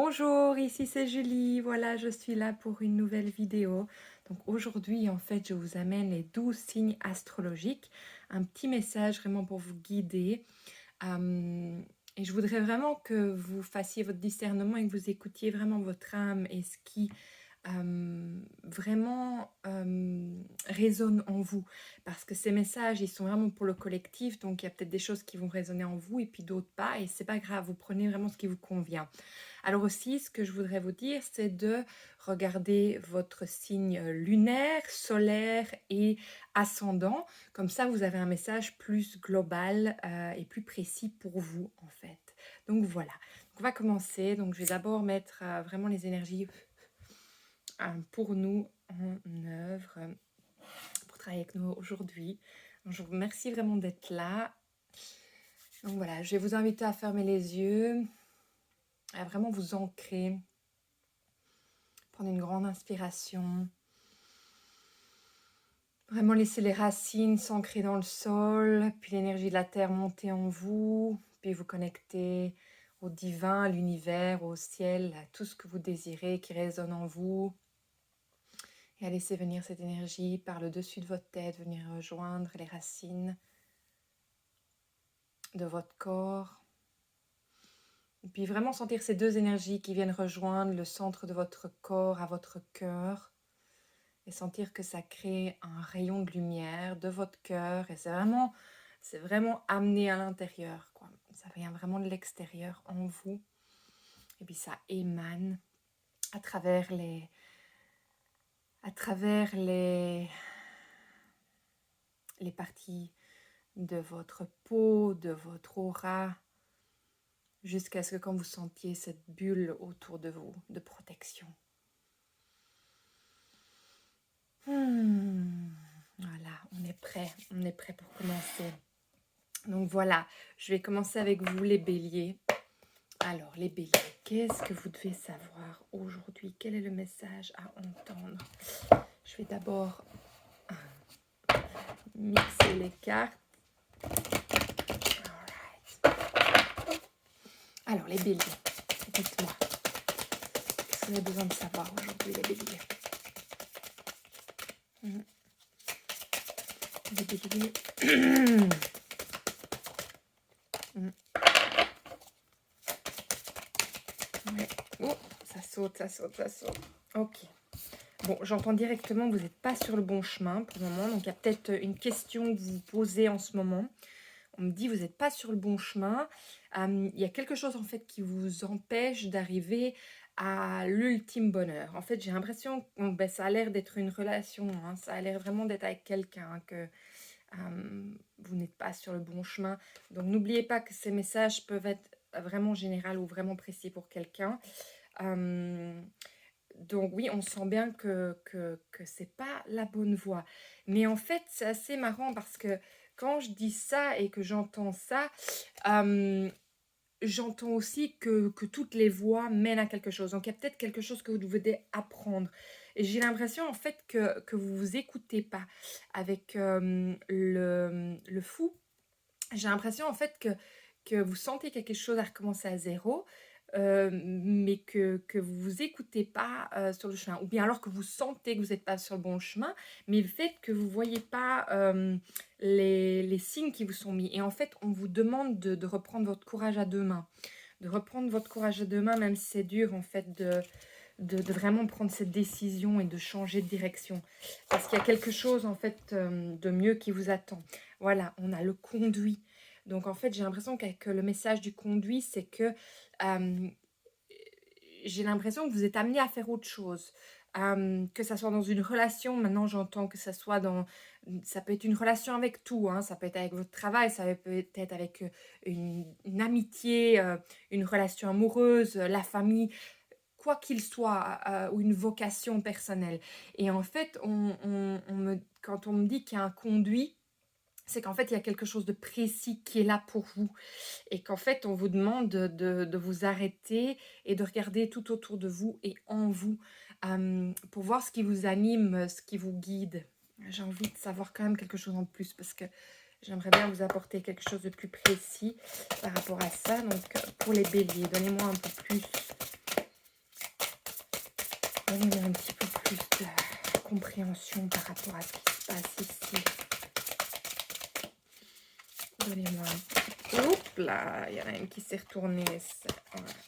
Bonjour, ici c'est Julie. Voilà, je suis là pour une nouvelle vidéo. Donc aujourd'hui, en fait, je vous amène les 12 signes astrologiques. Un petit message vraiment pour vous guider. Et je voudrais vraiment que vous fassiez votre discernement et que vous écoutiez vraiment votre âme et ce qui vraiment résonne en vous. Parce que ces messages, ils sont vraiment pour le collectif. Donc il y a peut-être des choses qui vont résonner en vous et puis d'autres pas. Et c'est pas grave, vous prenez vraiment ce qui vous convient. Alors aussi, ce que je voudrais vous dire, c'est de regarder votre signe lunaire, solaire et ascendant. Comme ça, vous avez un message plus global et plus précis pour vous, en fait. Donc voilà, donc, on va commencer. Donc je vais d'abord mettre vraiment les énergies pour nous en œuvre, pour travailler avec nous aujourd'hui. Donc, je vous remercie vraiment d'être là. Donc voilà, je vais vous inviter à fermer les yeux, à vraiment vous ancrer. Prendre une grande inspiration. Vraiment laisser les racines s'ancrer dans le sol, puis l'énergie de la terre monter en vous, puis vous connecter au divin, à l'univers, au ciel, à tout ce que vous désirez qui résonne en vous. Et à laisser venir cette énergie par le dessus de votre tête, venir rejoindre les racines de votre corps. Et puis vraiment sentir ces deux énergies qui viennent rejoindre le centre de votre corps à votre cœur. Et sentir que ça crée un rayon de lumière de votre cœur. Et c'est vraiment amené à l'intérieur, quoi. Ça vient vraiment de l'extérieur en vous. Et puis ça émane à travers les parties de votre peau, de votre aura, jusqu'à ce que quand vous sentiez cette bulle autour de vous de protection. Voilà, on est prêt pour commencer. Donc voilà, je vais commencer avec vous les béliers. Alors les béliers, qu'est-ce que vous devez savoir aujourd'hui? Quel est le message à entendre? Je vais d'abord mixer les cartes. Alright. Alors les béliers, dites-moi, qu'est-ce que vous avez besoin de savoir aujourd'hui les béliers? Les béliers... Ouais. Oh, ça saute. Ok. Bon, j'entends directement que vous n'êtes pas sur le bon chemin pour le moment. Donc, il y a peut-être une question que vous vous posez en ce moment. On me dit, vous n'êtes pas sur le bon chemin. Il y a quelque chose, en fait, qui vous empêche d'arriver à l'ultime bonheur. En fait, j'ai l'impression que ça a l'air d'être une relation. Hein, ça a l'air vraiment d'être avec quelqu'un, que vous n'êtes pas sur le bon chemin. Donc, n'oubliez pas que ces messages peuvent être vraiment généraux ou vraiment précis pour quelqu'un. Donc oui, on sent bien que c'est pas la bonne voie. Mais en fait, c'est assez marrant parce que quand je dis ça et que j'entends ça, j'entends aussi que toutes les voies mènent à quelque chose. Donc il y a peut-être quelque chose que vous devez apprendre. Et j'ai l'impression en fait que vous vous écoutez pas avec le fou. J'ai l'impression en fait que vous sentez quelque chose à recommencer à zéro, mais que vous vous écoutez pas sur le chemin. Ou bien alors que vous sentez que vous n'êtes pas sur le bon chemin, mais le fait que vous ne voyez pas les signes qui vous sont mis. Et en fait, on vous demande de reprendre votre courage à deux mains. De reprendre votre courage à deux mains, même si c'est dur en fait de vraiment prendre cette décision et de changer de direction. Parce qu'il y a quelque chose en fait de mieux qui vous attend. Voilà, on a le conduit. Donc en fait, j'ai l'impression qu'avec le message du conduit, c'est que j'ai l'impression que vous êtes amené à faire autre chose. Que ça soit dans une relation, maintenant j'entends que ça soit ça peut être une relation avec tout, hein, ça peut être avec votre travail, ça peut être avec une amitié, une relation amoureuse, la famille, quoi qu'il soit, ou une vocation personnelle. Et en fait, quand on me dit qu'il y a un conduit, c'est qu'en fait, il y a quelque chose de précis qui est là pour vous. Et qu'en fait, on vous demande de vous arrêter et de regarder tout autour de vous et en vous pour voir ce qui vous anime, ce qui vous guide. J'ai envie de savoir quand même quelque chose en plus parce que j'aimerais bien vous apporter quelque chose de plus précis par rapport à ça. Donc, pour les béliers, donnez-moi un peu plus Donnez-moi un petit peu plus de compréhension par rapport à ce qui se passe ici. Donnez-moi un... Oups là, il y en a une qui s'est retournée.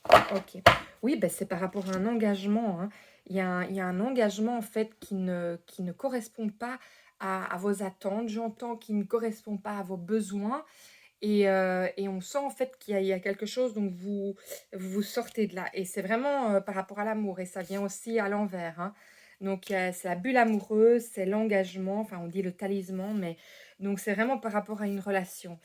Voilà. Ok. Oui, ben c'est par rapport à un engagement. Hein. Il y a un engagement en fait qui ne correspond pas à vos attentes. J'entends qu'il ne correspond pas à vos besoins. Et on sent en fait qu'il y a quelque chose, donc vous sortez de là. Et c'est vraiment par rapport à l'amour. Et ça vient aussi à l'envers. Hein. Donc c'est la bulle amoureuse, c'est l'engagement, enfin on dit le talisman, mais donc c'est vraiment par rapport à une relation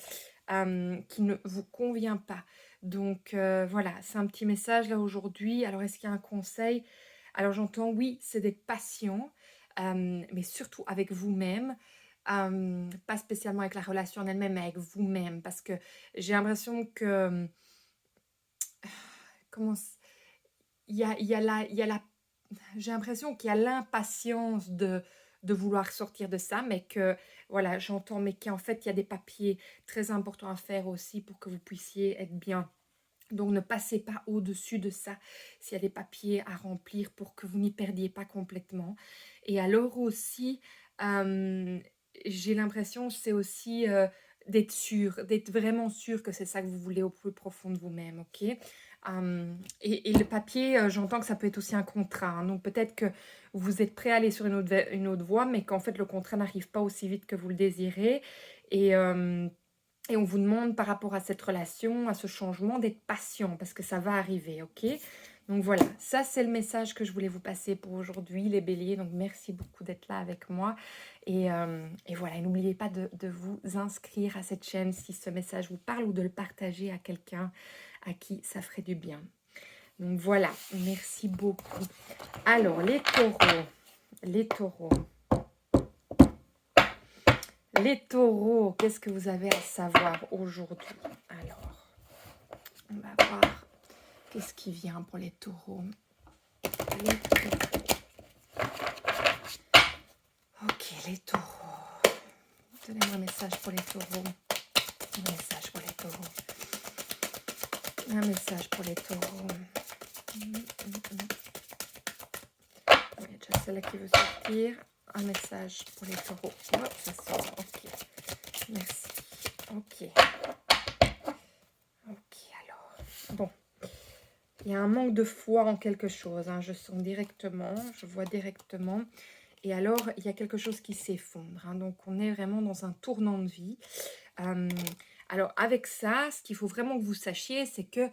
qui ne vous convient pas. Donc voilà, c'est un petit message là aujourd'hui. Alors est-ce qu'il y a un conseil? Alors j'entends oui, c'est d'être patient, mais surtout avec vous-même. Pas spécialement avec la relation en elle-même, mais avec vous-même. Parce que j'ai l'impression que... Comment... Il y a la j'ai l'impression qu'il y a l'impatience de vouloir sortir de ça, mais que, voilà, j'entends, mais qu'en fait, il y a des papiers très importants à faire aussi pour que vous puissiez être bien. Donc, ne passez pas au-dessus de ça s'il y a des papiers à remplir pour que vous n'y perdiez pas complètement. Et alors aussi, euh, j'ai l'impression, c'est aussi d'être sûr, d'être vraiment sûr que c'est ça que vous voulez au plus profond de vous-même, ok? Et le papier, j'entends que ça peut être aussi un contrat. Hein. Donc, peut-être que vous êtes prêt à aller sur une autre voie, mais qu'en fait, le contrat n'arrive pas aussi vite que vous le désirez. Et... et on vous demande par rapport à cette relation, à ce changement, d'être patient parce que ça va arriver, ok? Donc voilà, ça c'est le message que je voulais vous passer pour aujourd'hui, les béliers. Donc merci beaucoup d'être là avec moi. Et voilà, et n'oubliez pas de vous inscrire à cette chaîne si ce message vous parle ou de le partager à quelqu'un à qui ça ferait du bien. Donc voilà, merci beaucoup. Alors, les taureaux, les taureaux. Les taureaux, qu'est-ce que vous avez à savoir aujourd'hui? Alors, on va voir qu'est-ce qui vient pour les taureaux. Les taureaux. Ok, les taureaux. Donnez-moi un message pour les taureaux. Un message pour les taureaux. Un message pour les taureaux. Il y a déjà celle-là qui veut sortir. Un message pour les taureaux. Oh, ça sort. Ok. Merci. Ok. Ok, alors. Bon. Il y a un manque de foi en quelque chose. Hein. Je sens directement. Je vois directement. Et alors, il y a quelque chose qui s'effondre. Hein. Donc, on est vraiment dans un tournant de vie. Alors, avec ça, ce qu'il faut vraiment que vous sachiez, c'est que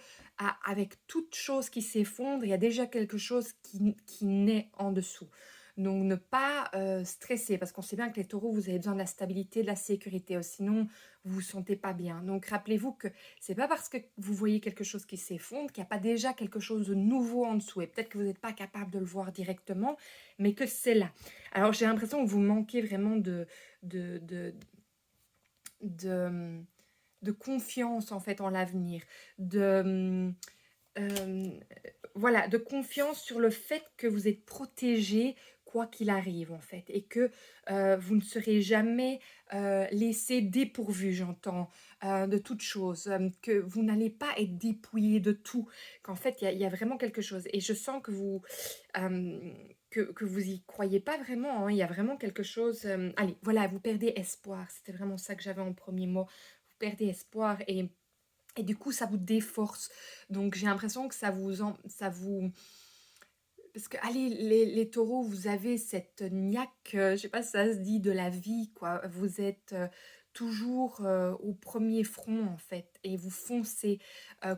avec toute chose qui s'effondre, il y a déjà quelque chose qui naît en dessous. Donc, ne pas stresser, parce qu'on sait bien que les taureaux, vous avez besoin de la stabilité, de la sécurité, sinon vous ne vous sentez pas bien. Donc, rappelez-vous que c'est pas parce que vous voyez quelque chose qui s'effondre qu'il n'y a pas déjà quelque chose de nouveau en dessous. Et peut-être que vous n'êtes pas capable de le voir directement, mais que c'est là. Alors, j'ai l'impression que vous manquez vraiment de confiance en fait en l'avenir, euh, voilà, de confiance sur le fait que vous êtes protégé quoi qu'il arrive en fait et que vous ne serez jamais laissé dépourvu, j'entends, de toute chose, que vous n'allez pas être dépouillé de tout, qu'en fait il y a vraiment quelque chose et je sens que vous que vous y croyez pas vraiment, hein, il y a vraiment quelque chose, allez, voilà, vous perdez espoir, c'était vraiment ça que j'avais en premier mot, vous perdez espoir et du coup, ça vous déforce. Donc, j'ai l'impression que ça vous... Parce que, allez, les taureaux, vous avez cette niaque, je sais pas si ça se dit, de la vie, quoi. Vous êtes toujours au premier front, en fait. Et vous foncez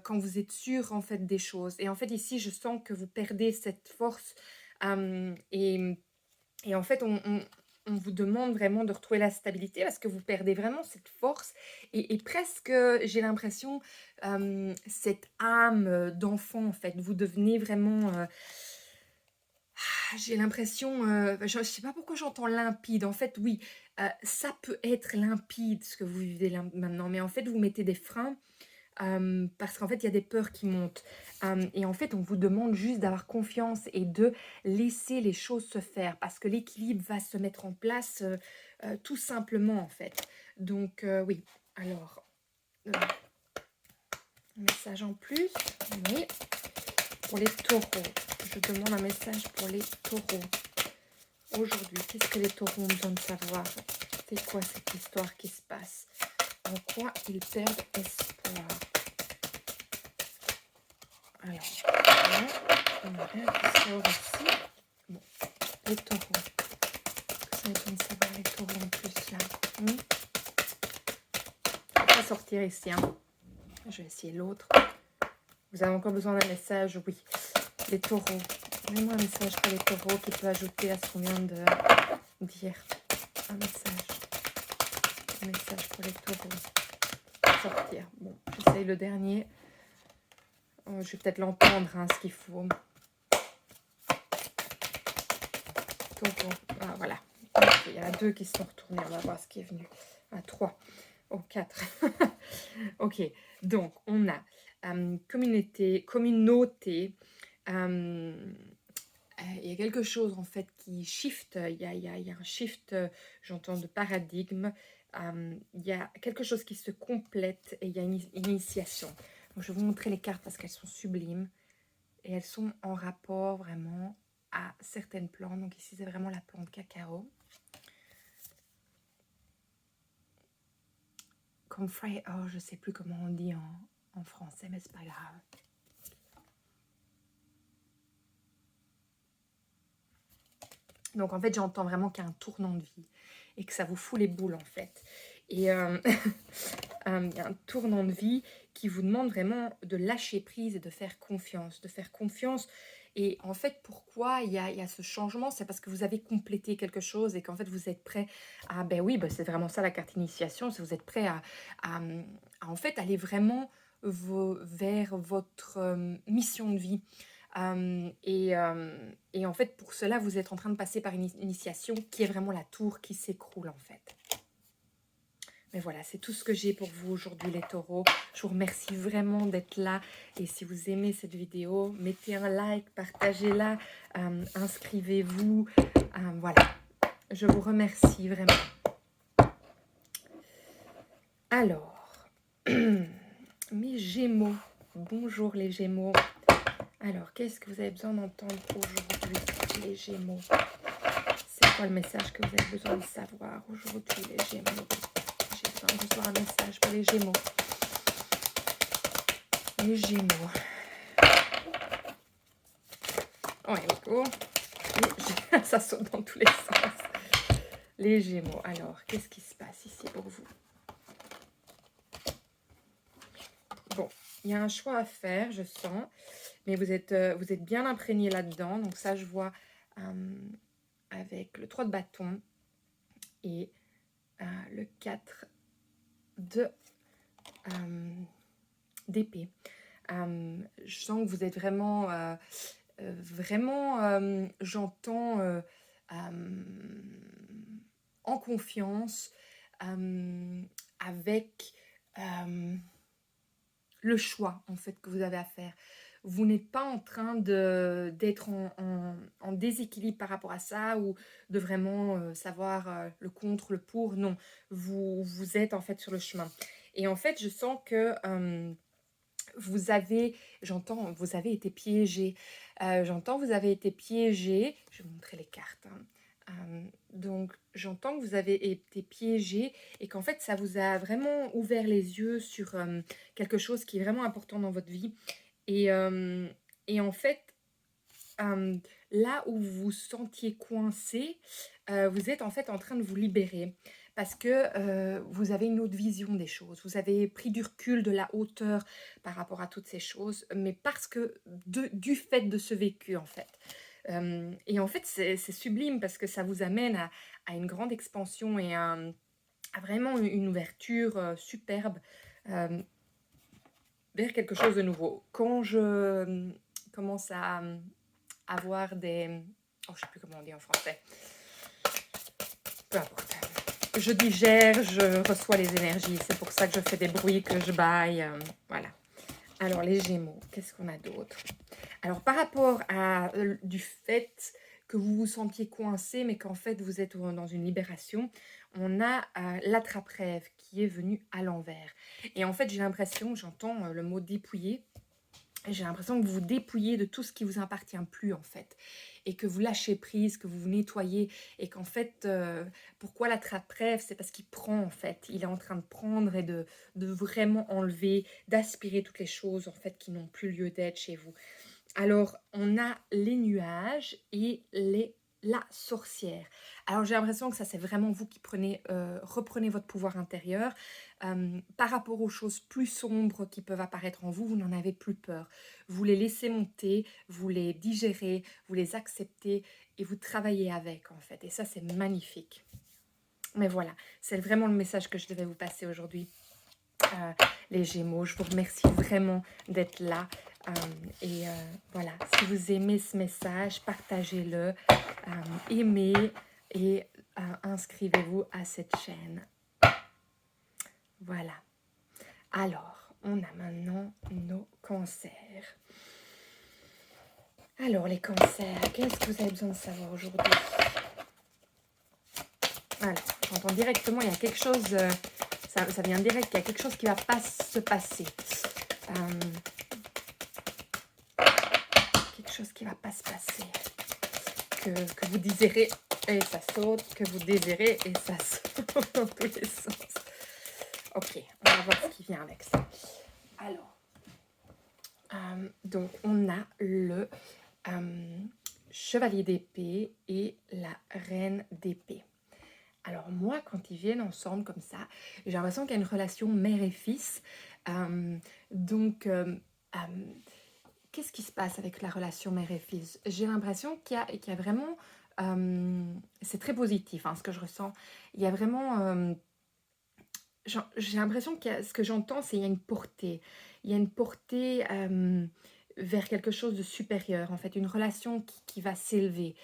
quand vous êtes sûr, en fait, des choses. Et en fait, ici, je sens que vous perdez cette force. euh, et et en fait, on vous demande vraiment de retrouver la stabilité parce que vous perdez vraiment cette force et presque, j'ai l'impression, cette âme d'enfant, en fait. Vous devenez vraiment, j'ai l'impression, je ne sais pas pourquoi j'entends limpide. En fait, oui, ça peut être limpide ce que vous vivez là, maintenant, mais en fait, vous mettez des freins parce qu'en fait, il y a des peurs qui montent. Et en fait, on vous demande juste d'avoir confiance et de laisser les choses se faire parce que l'équilibre va se mettre en place tout simplement, en fait. Donc, oui. Alors, un message en plus. Oui. Pour les taureaux. Je demande un message pour les taureaux. Aujourd'hui, qu'est-ce que les taureaux ont besoin de savoir? C'est quoi cette histoire qui se passe? En quoi ils perdent espoir? Alors, là, on n'a rien qui sort ici. Bon, les taureaux. Qu'est-ce que ça besoin de savoir les taureaux en plus là? On va pas sortir ici. Hein. Je vais essayer l'autre. Vous avez encore besoin d'un message? Oui. Les taureaux. Donnez-moi un message pour les taureaux qui peut ajouter à ce qu'on vient de dire. Un message. Un message pour les taureaux. Sortir. Bon, j'essaye le dernier. Oh, je vais peut-être l'entendre, hein, ce qu'il faut. Taureau. Ah, voilà. Okay, il y en a 2 qui se sont retournés. On va voir ce qui est venu. Ah, 3. Oh, 4. Ok. Donc, on a communauté. Il y a quelque chose en fait qui shift, il y a un shift, j'entends, de paradigme, il y a quelque chose qui se complète et il y a une initiation. Donc, je vais vous montrer les cartes parce qu'elles sont sublimes et elles sont en rapport vraiment à certaines plantes. Donc ici c'est vraiment la plante cacao. Comfrey, oh je sais plus comment on dit en français mais c'est pas grave. Donc en fait j'entends vraiment qu'il y a un tournant de vie et que ça vous fout les boules en fait. Et il y a un tournant de vie qui vous demande vraiment de lâcher prise et de faire confiance. Et en fait, pourquoi il y a ce changement? C'est parce que vous avez complété quelque chose et qu'en fait, vous êtes prêt à... Ben oui, ben c'est vraiment ça la carte initiation. C'est vous êtes prêt à en fait aller vraiment vers votre mission de vie. Et en fait, pour cela, vous êtes en train de passer par une initiation qui est vraiment la tour qui s'écroule en fait. Mais voilà, c'est tout ce que j'ai pour vous aujourd'hui les taureaux. Je vous remercie vraiment d'être là. Et si vous aimez cette vidéo, mettez un like, partagez-la, inscrivez-vous. Voilà, je vous remercie vraiment. Alors, mes Gémeaux. Bonjour les Gémeaux. Alors, qu'est-ce que vous avez besoin d'entendre aujourd'hui les Gémeaux? C'est quoi le message que vous avez besoin de savoir aujourd'hui les Gémeaux? J'ai besoin de recevoir un message pour les Gémeaux. Les Gémeaux. Ouais, go. Ça saute dans tous les sens. Les Gémeaux. Alors, qu'est-ce qui se passe ici pour vous? Bon, il y a un choix à faire, je sens. Mais vous êtes bien imprégné là-dedans. Donc ça, je vois avec le 3 de bâton et le 4 d'épée. Je sens que vous êtes vraiment, j'entends, en confiance, avec le choix en fait que vous avez à faire. Vous n'êtes pas en train d'être en déséquilibre par rapport à ça ou de vraiment savoir le contre, le pour. Non, vous êtes en fait sur le chemin. Et en fait, je sens que vous avez été piégé. J'entends vous avez été piégé. Je vais vous montrer les cartes. Donc, j'entends que vous avez été piégé et qu'en fait, ça vous a vraiment ouvert les yeux sur quelque chose qui est vraiment important dans votre vie. Et en fait, là où vous vous sentiez coincé, vous êtes en fait en train de vous libérer parce que vous avez une autre vision des choses. Vous avez pris du recul, de la hauteur par rapport à toutes ces choses, mais parce que du fait de ce vécu en fait. Et en fait, c'est sublime parce que ça vous amène à une grande expansion et à vraiment une ouverture superbe vers quelque chose de nouveau. Quand je commence à avoir des... Oh, je sais plus comment on dit en français. Peu importe. Je digère, je reçois les énergies. C'est pour ça que je fais des bruits, que je baille. Voilà. Alors, les Gémeaux, qu'est-ce qu'on a d'autre? Alors, par rapport à du fait que vous vous sentiez coincé, mais qu'en fait, vous êtes dans une libération, on a l'attrape-rêve qui est venu à l'envers. Et en fait, j'ai l'impression, j'entends le mot dépouiller. J'ai l'impression que vous vous dépouillez de tout ce qui vous appartient plus en fait et que vous lâchez prise, que vous vous nettoyez et qu'en fait, pourquoi l'attrape-rêve? C'est parce qu'il prend en fait. Il est en train de prendre et de vraiment enlever, d'aspirer toutes les choses en fait qui n'ont plus lieu d'être chez vous. Alors, on a les nuages et la sorcière. Alors, j'ai l'impression que ça, c'est vraiment vous qui reprenez votre pouvoir intérieur. Par rapport aux choses plus sombres qui peuvent apparaître en vous, vous n'en avez plus peur. Vous les laissez monter, vous les digérez, vous les acceptez et vous travaillez avec, en fait. Et ça, c'est magnifique. Mais voilà, c'est vraiment le message que je devais vous passer aujourd'hui. Les Gémeaux, je vous remercie vraiment d'être là. Voilà, si vous aimez ce message, partagez-le, aimez et inscrivez-vous à cette chaîne. Voilà. Alors, on a maintenant nos cancers. Alors, les cancers, qu'est-ce que vous avez besoin de savoir aujourd'hui? Alors, j'entends directement, il y a quelque chose, ça vient direct, il y a quelque chose qui ne va pas se passer. Quelque chose qui ne va pas se passer. Que vous désirez et ça saute, que vous désirez et ça saute dans tous les sens. Ok, on va voir ce qui vient avec ça. Alors, donc on a le chevalier d'épée et la reine d'épée. Alors moi, quand ils viennent ensemble comme ça, j'ai l'impression qu'il y a une relation mère et fils. Qu'est-ce qui se passe avec la relation mère et fils? J'ai l'impression qu'il y a vraiment... c'est très positif, hein, ce que je ressens. Il y a vraiment... j'ai l'impression que ce que j'entends, c'est qu'il y a une portée. Il y a une portée vers quelque chose de supérieur, en fait. Une relation qui va s'élever,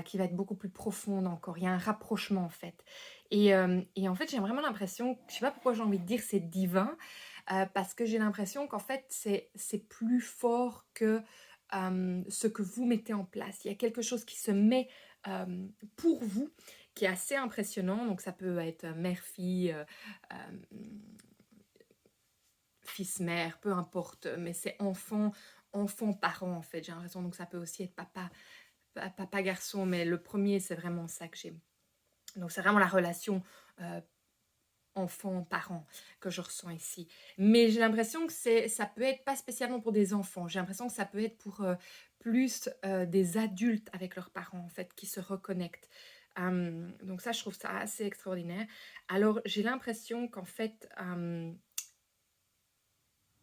qui va être beaucoup plus profonde encore. Il y a un rapprochement, en fait. Et en fait, j'ai vraiment l'impression, je ne sais pas pourquoi j'ai envie de dire c'est divin, parce que j'ai l'impression qu'en fait, c'est plus fort que ce que vous mettez en place. Il y a quelque chose qui se met pour vous, qui est assez impressionnant. Donc, ça peut être mère-fille, fils-mère, peu importe. Mais c'est enfant-parent, en fait. J'ai l'impression, donc ça peut aussi être papa-garçon. Mais le premier, c'est vraiment ça que j'ai. Donc, c'est vraiment la relation enfant-parent que je ressens ici. Mais j'ai l'impression que ça peut être pas spécialement pour des enfants. J'ai l'impression que ça peut être pour plus des adultes avec leurs parents, en fait, qui se reconnectent. Donc ça, je trouve ça assez extraordinaire. Alors, j'ai l'impression qu'en fait, il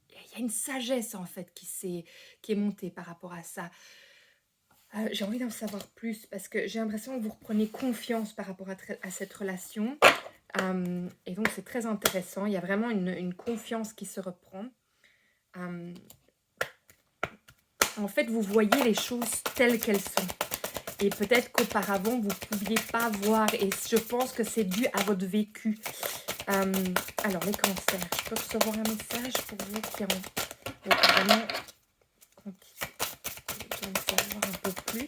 y a une sagesse, en fait, qui est montée par rapport à ça. J'ai envie d'en savoir plus parce que j'ai l'impression que vous reprenez confiance par rapport à cette relation. Et donc, c'est très intéressant. Il y a vraiment une confiance qui se reprend. En fait, vous voyez les choses telles qu'elles sont. Et peut-être qu'auparavant, vous ne pouviez pas voir. Et je pense que c'est dû à votre vécu. Alors, les cancers. Je peux recevoir un message pour vous qui ont vraiment savoir un peu plus.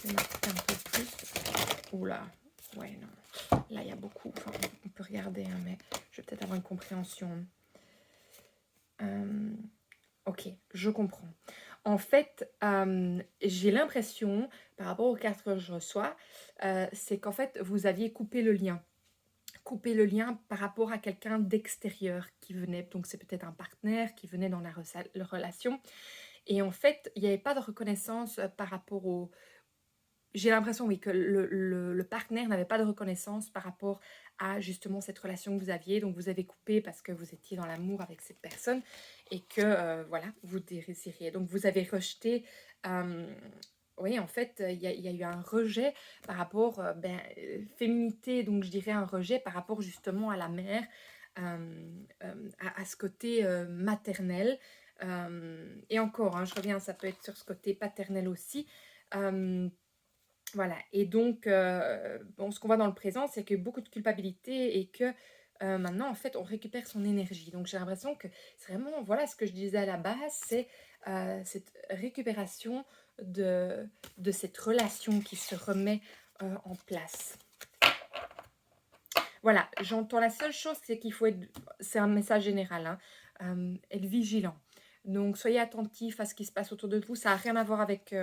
Un peu plus. Oula. Ouais, non. Là, il y a beaucoup. Enfin, on peut regarder, hein, mais je vais peut-être avoir une compréhension. Ok, je comprends. En fait, j'ai l'impression, par rapport aux cartes que je reçois, c'est qu'en fait, vous aviez coupé le lien. Coupé le lien par rapport à quelqu'un d'extérieur qui venait. Donc, c'est peut-être un partenaire qui venait dans la relation. Et en fait, il n'y avait pas de reconnaissance par rapport au... J'ai l'impression, oui, que le partenaire n'avait pas de reconnaissance par rapport à justement cette relation que vous aviez. Donc, vous avez coupé parce que vous étiez dans l'amour avec cette personne et que, voilà, vous désiriez. Donc, vous avez rejeté... oui, en fait, il y a eu un rejet par rapport, féminité, donc je dirais un rejet par rapport justement à la mère, à ce côté maternel. Et encore, hein, je reviens, ça peut être sur ce côté paternel aussi. Voilà, et donc, bon, ce qu'on voit dans le présent, c'est qu'il y a beaucoup de culpabilité et que maintenant, en fait, on récupère son énergie. Donc, j'ai l'impression que c'est vraiment, voilà ce que je disais à la base, c'est cette récupération de cette relation qui se remet en place. Voilà, j'entends la seule chose, c'est qu'il faut être, c'est un message général, hein, être vigilant. Donc, soyez attentifs à ce qui se passe autour de vous. Ça n'a rien à voir avec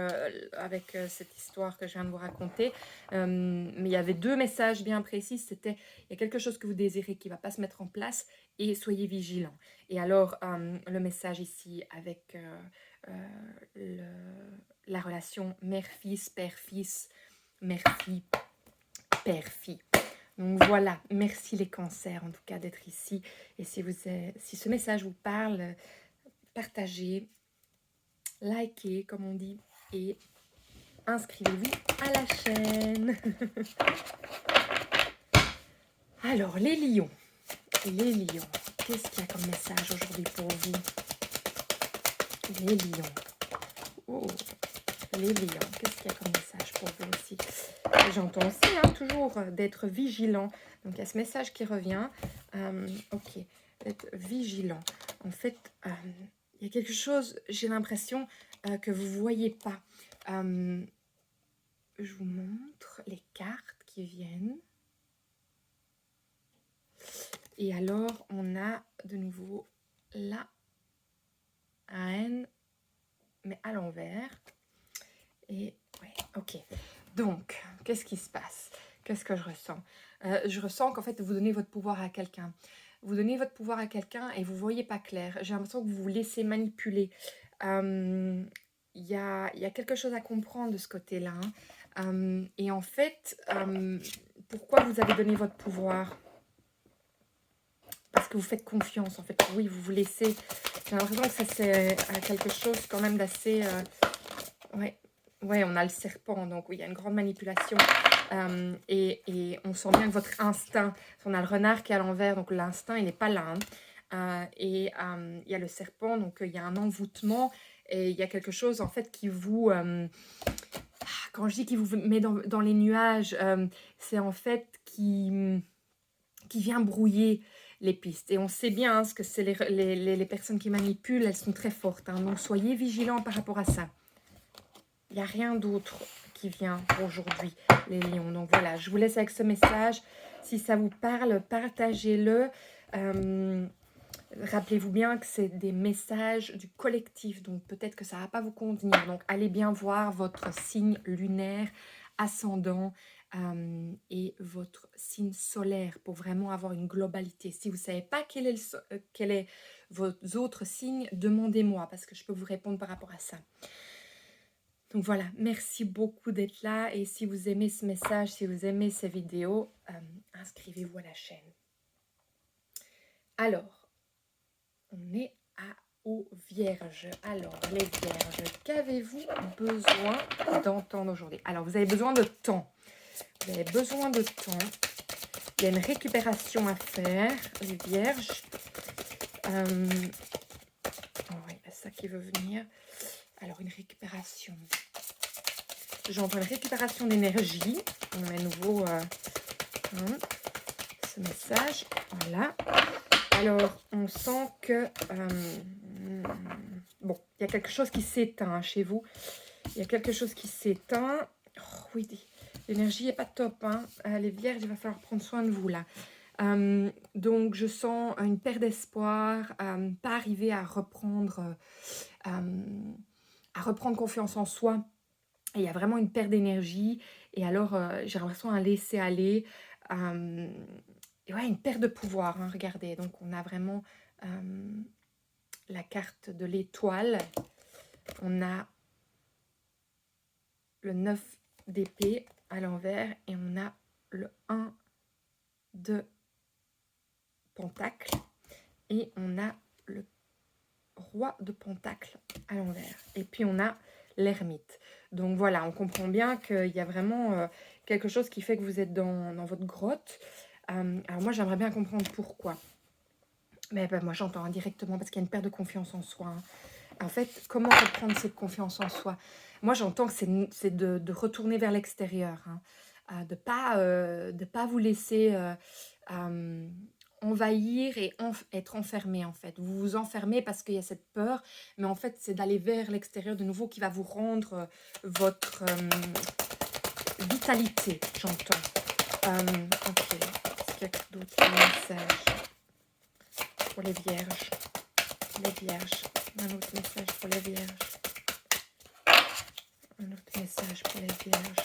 cette histoire que je viens de vous raconter. Mais il y avait 2 messages bien précis. C'était, il y a quelque chose que vous désirez qui ne va pas se mettre en place et soyez vigilants. Et alors, le message ici avec la relation mère-fils, père-fils, mère-fille, père-fille. Donc voilà, merci les cancers en tout cas d'être ici. Et si ce message vous parle, partagez, likez comme on dit et inscrivez-vous à la chaîne. Alors les lions, qu'est-ce qu'il y a comme message aujourd'hui pour vous? Les lions, oh, les lions, qu'est-ce qu'il y a comme message pour vous aussi? J'entends aussi toujours d'être vigilant. Donc il y a ce message qui revient. Ok, d'être vigilant. En fait, il y a quelque chose, j'ai l'impression que vous ne voyez pas. Je vous montre les cartes qui viennent. Et alors, on a de nouveau la reine, mais à l'envers. Et ouais, ok. Donc, qu'est-ce qui se passe? Qu'est-ce que je ressens? Je ressens qu'en fait, vous donnez votre pouvoir à quelqu'un. Vous donnez votre pouvoir à quelqu'un et vous ne voyez pas clair. J'ai l'impression que vous vous laissez manipuler. Il y a quelque chose à comprendre de ce côté-là. Et en fait, pourquoi vous avez donné votre pouvoir? Parce que vous faites confiance, en fait. Oui, vous vous laissez... J'ai l'impression que ça, c'est quelque chose quand même d'assez... Ouais, on a le serpent, donc oui, il y a une grande manipulation. Et on sent bien que votre instinct... On a le renard qui est à l'envers, donc l'instinct, il n'est pas là. Il y a le serpent, donc il y a un envoûtement. Et il y a quelque chose, en fait, qui vous... quand je dis qu'il vous met dans les nuages, c'est en fait qui vient brouiller les pistes. Et on sait bien ce que c'est les personnes qui manipulent, elles sont très fortes. Donc soyez vigilants par rapport à ça. Il n'y a rien d'autre qui vient aujourd'hui, les lions. Donc voilà, je vous laisse avec ce message. Si ça vous parle, partagez-le. Rappelez-vous bien que c'est des messages du collectif, donc peut-être que ça ne va pas vous convenir. Donc allez bien voir votre signe lunaire, ascendant et votre signe solaire pour vraiment avoir une globalité. Si vous ne savez pas quel est vos autres signes, demandez-moi parce que je peux vous répondre par rapport à ça. Donc voilà, merci beaucoup d'être là et si vous aimez ce message, si vous aimez ces vidéos, inscrivez-vous à la chaîne. Alors, on est aux Vierges. Alors, les Vierges, qu'avez-vous besoin d'entendre aujourd'hui? Alors, vous avez besoin de temps. Vous avez besoin de temps. Il y a une récupération à faire, les Vierges. Oui, c'est ça qui veut venir. Alors, une récupération. J'entends une récupération d'énergie. On met à nouveau ce message. Voilà. Alors, on sent que... bon, il y a quelque chose qui s'éteint chez vous. Il y a quelque chose qui s'éteint. Oh, oui, l'énergie n'est pas top. Les Vierges, il va falloir prendre soin de vous, là. Donc, je sens une perte d'espoir, pas arriver à reprendre confiance en soi. Et il y a vraiment une perte d'énergie. Et alors, j'ai l'impression d'un laisser-aller. Et ouais, une perte de pouvoir, regardez. Donc, on a vraiment la carte de l'étoile. On a le 9 d'épée à l'envers. Et on a le 1 de pentacle. Et on a le roi de pentacle à l'envers. Et puis, on a l'ermite. Donc, voilà, on comprend bien qu'il y a vraiment quelque chose qui fait que vous êtes dans votre grotte. Alors moi, j'aimerais bien comprendre pourquoi. Mais moi, j'entends indirectement parce qu'il y a une perte de confiance en soi. En fait, comment reprendre cette confiance en soi? Moi, j'entends que c'est de retourner vers l'extérieur. De pas vous laisser envahir et être enfermé, en fait. Vous vous enfermez parce qu'il y a cette peur. Mais en fait, c'est d'aller vers l'extérieur de nouveau qui va vous rendre votre vitalité, j'entends. Ok. Est-ce qu'il y a d'autres messages pour les Vierges? Les Vierges, Un autre message pour les vierges. Un autre message pour les vierges.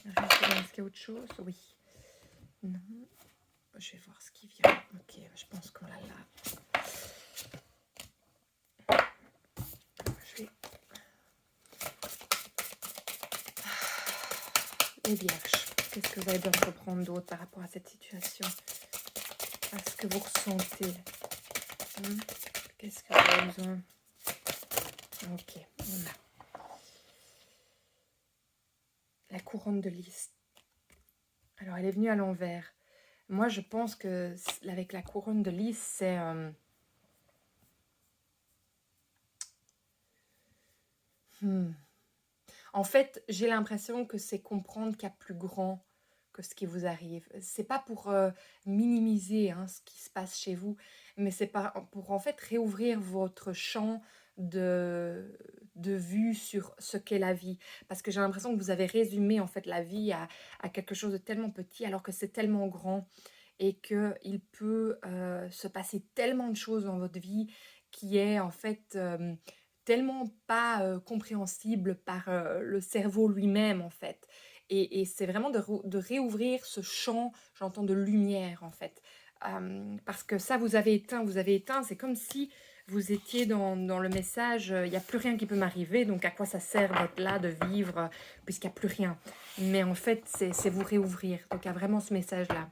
Est-ce qu'il y a autre chose? Oui. Non. Je vais voir ce qui vient. Ok, je pense qu'on l'a là. Je vais... Les vierges, qu'est-ce que vous avez besoin de reprendre d'autre par rapport à cette situation? À ce que vous ressentez? Qu'est-ce que vous avez besoin? Ok, on a la couronne de lys. Alors, elle est venue à l'envers. Moi, je pense que avec la couronne de lys, c'est... En fait, j'ai l'impression que c'est comprendre qu'il y a plus grand que ce qui vous arrive. C'est pas pour minimiser ce qui se passe chez vous, mais c'est pour en fait réouvrir votre champ de vue sur ce qu'est la vie. Parce que j'ai l'impression que vous avez résumé en fait la vie à quelque chose de tellement petit alors que c'est tellement grand et qu'il peut se passer tellement de choses dans votre vie qui est en fait tellement pas compréhensible par le cerveau lui-même en fait. Et c'est vraiment de réouvrir ce champ, j'entends, de lumière en fait. Parce que ça, vous avez éteint, c'est comme si vous étiez dans le message, il n'y a plus rien qui peut m'arriver, donc à quoi ça sert d'être là, de vivre, puisqu'il n'y a plus rien. Mais en fait, c'est vous réouvrir, donc il y a vraiment ce message-là.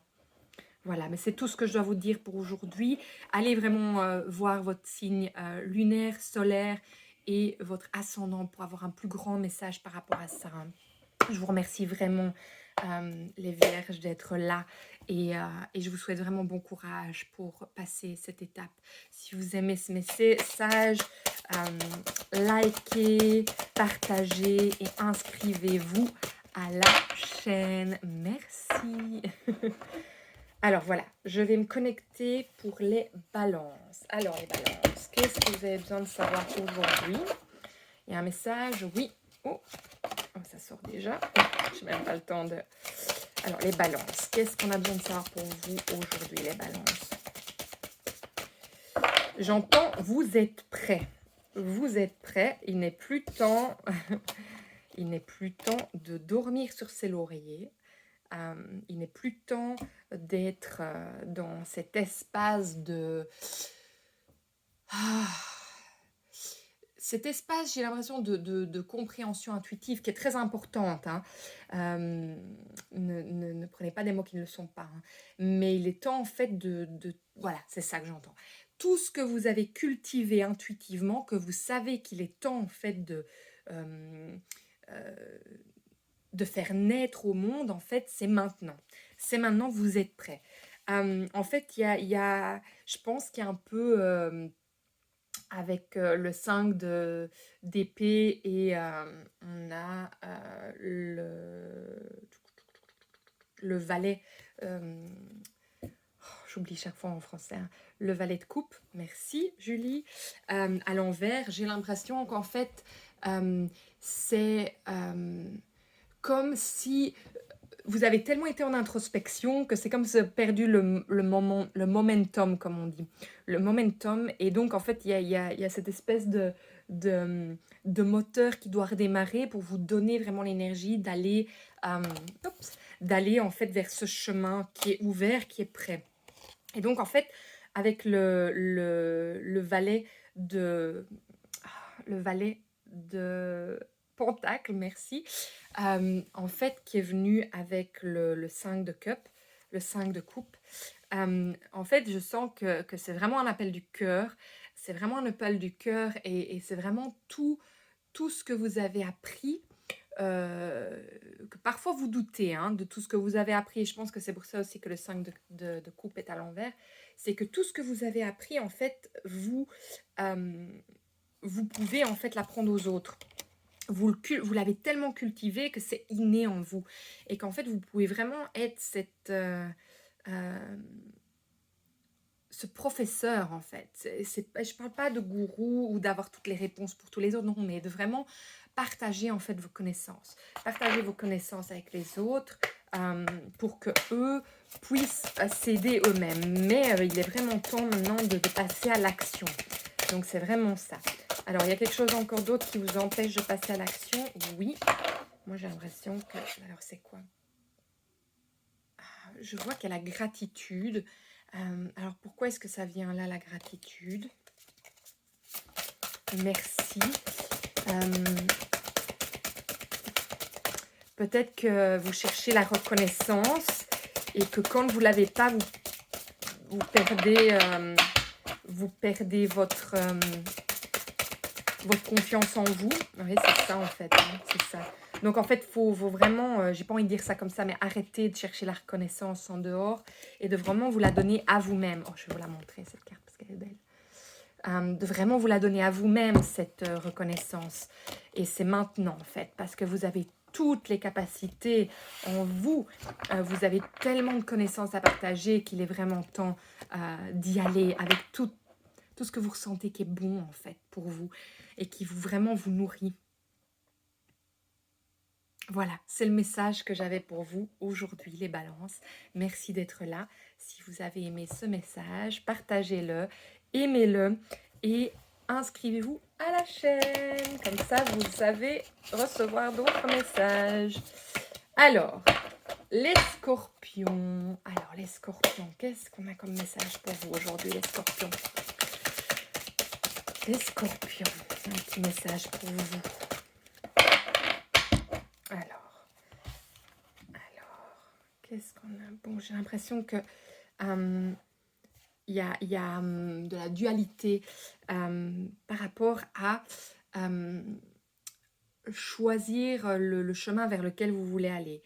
Voilà, mais c'est tout ce que je dois vous dire pour aujourd'hui. Allez vraiment voir votre signe lunaire, solaire et votre ascendant pour avoir un plus grand message par rapport à ça. Je vous remercie vraiment, les vierges, d'être là et je vous souhaite vraiment bon courage pour passer cette étape. Si vous aimez ce message, likez, partagez et inscrivez-vous à la chaîne. Merci. Alors voilà, je vais me connecter pour les balances. Alors les balances, qu'est-ce que vous avez besoin de savoir aujourd'hui? Il y a un message, oui. Oh, ça sort déjà. Je n'ai même pas le temps de... Alors les balances, qu'est-ce qu'on a besoin de savoir pour vous aujourd'hui les balances? J'entends, vous êtes prêts. Vous êtes prêts, il n'est plus temps... il n'est plus temps de dormir sur ses lauriers. Il n'est plus temps d'être dans cet espace de... cet espace, j'ai l'impression, de compréhension intuitive qui est très importante. Ne prenez pas des mots qui ne le sont pas. Mais il est temps, en fait, voilà, c'est ça que j'entends. Tout ce que vous avez cultivé intuitivement, que vous savez qu'il est temps, en fait, de faire naître au monde, en fait, c'est maintenant. C'est maintenant, vous êtes prêts. En fait, je pense qu'il y a un peu... avec le 5 d'épée et on a le valet, j'oublie chaque fois en français, le valet de coupe, merci Julie, à l'envers. J'ai l'impression qu'en fait c'est comme si vous avez tellement été en introspection que c'est comme si vous avez perdu le momentum, comme on dit. Le momentum, et donc en fait, il y a cette espèce de moteur qui doit redémarrer pour vous donner vraiment l'énergie d'aller en fait vers ce chemin qui est ouvert, qui est prêt. Et donc en fait, avec le valet de Pentacle, merci, en fait, qui est venu avec le 5 de cup, le 5 de coupe. En fait, je sens que c'est vraiment un appel du cœur, c'est vraiment un appel du cœur et c'est vraiment tout ce que vous avez appris, que parfois vous doutez de tout ce que vous avez appris. Je pense que c'est pour ça aussi que le 5 de coupe est à l'envers. C'est que tout ce que vous avez appris, en fait, vous pouvez en fait l'apprendre aux autres. Vous l'avez tellement cultivé que c'est inné en vous. Et qu'en fait, vous pouvez vraiment être ce professeur, en fait. Je ne parle pas de gourou ou d'avoir toutes les réponses pour tous les autres, non, mais de vraiment partager, en fait, vos connaissances. Partager vos connaissances avec les autres pour qu'eux puissent s'aider eux-mêmes. Mais il est vraiment temps maintenant de passer à l'action. Donc, c'est vraiment ça. Alors, il y a quelque chose encore d'autre qui vous empêche de passer à l'action? Oui. Moi, j'ai l'impression que... Alors, c'est quoi? Je vois qu'il y a la gratitude. Alors, pourquoi est-ce que ça vient là, la gratitude? Merci. Peut-être que vous cherchez la reconnaissance et que quand vous ne l'avez pas, vous perdez votre confiance en vous. Oui, c'est ça en fait. Hein, c'est ça. Donc en fait, il faut vraiment, j'ai pas envie de dire ça comme ça, mais arrêter de chercher la reconnaissance en dehors et de vraiment vous la donner à vous-même. Oh, je vais vous la montrer cette carte parce qu'elle est belle. De vraiment vous la donner à vous-même, cette reconnaissance. Et c'est maintenant en fait, parce que vous avez toutes les capacités en vous. Vous avez tellement de connaissances à partager qu'il est vraiment temps d'y aller avec tout ce que vous ressentez qui est bon en fait pour vous et qui vraiment vous nourrit. Voilà, c'est le message que j'avais pour vous aujourd'hui, les balances. Merci d'être là. Si vous avez aimé ce message, partagez-le, aimez-le et inscrivez-vous à la chaîne. Comme ça, vous savez recevoir d'autres messages. Alors, les scorpions. Alors, les scorpions, qu'est-ce qu'on a comme message pour vous aujourd'hui, les scorpions? Les scorpions, un petit message pour vous. Alors, qu'est-ce qu'on a? Bon, j'ai l'impression que il y a de la dualité par rapport à choisir le chemin vers lequel vous voulez aller.